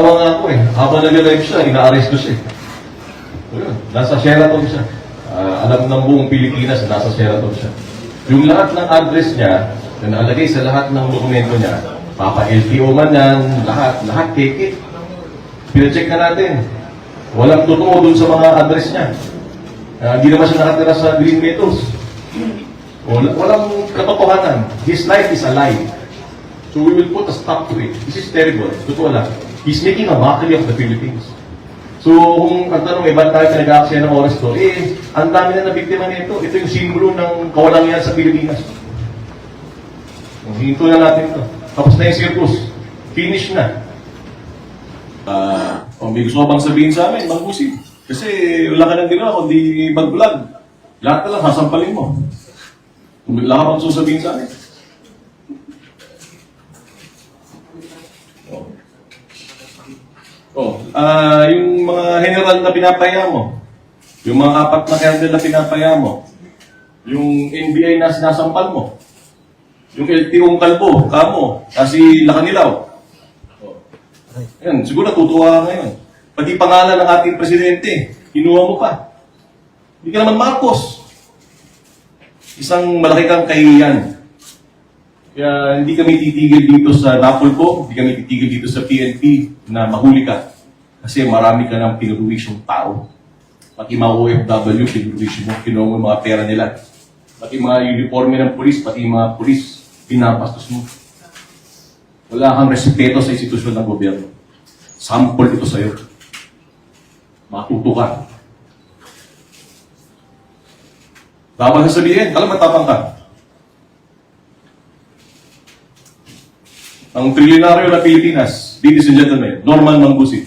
Tawa nga ako eh. Habang nag-live siya, ina-arresto siya. So yun, nasa Sheraton siya. Alam ng buong Pilipinas na nasa Sheraton siya. Yung lahat ng address niya, na nalagay sa lahat ng dokumento niya, Papa-LTO man yan, lahat keke. Pinacheck na natin. Walang totoo dun sa mga address niya. Hindi naman siya nakatira sa Green Meadows. Walang katotohanan. His life is a lie. So we will put a stop to it. This is terrible. Totoo lang. He's making a mockery of the Philippines. So kung ang tanong, ba't tayo nag-aaksaya ng oras to? Ang dami na nabiktima nito. Ito yung simbolo ng kawalangan sa Pilipinas. Hinto na natin ito. Tapos na yung circus. Finish na. May gusto bang sabihin sa amin, Mang Busi? Kasi wala ka nang ginawa, kundi mag-vlog. Lahat na lang, hasampalin mo. Wala ka bang sasabihin sa amin? Yung mga general na pinapaya mo, yung mga 4 na colonel na pinapaya mo, yung NBI na sinasampal mo, yung LTO kalbo, kamo, kasi Lakanilaw. Yan, siguro natutuwa ka ngayon. Pati pangalan ng ating presidente, kinuha mo pa. Hindi ka naman Marcos. Isang malaki kang kahihiyan. Kaya hindi kami titigil dito sa Napolco, hindi kami titigil dito sa PNP na mahuli ka. Kasi marami ka ng pinuruwisyong tao. Pati mga OFW, pinuruwisyo mo, kinuha mo yung mga pera nila. Pati mga uniforme ng pulis, pati mga pulis, pinapastos mo. Wala kang respeto sa institusyon ng gobyerno. Sample ito sa'yo. Matuto ka. Dapat sasabihin, matapang ka. Ang trilyonaryo na Pilipinas, ladies and gentlemen, Norman Manggusi.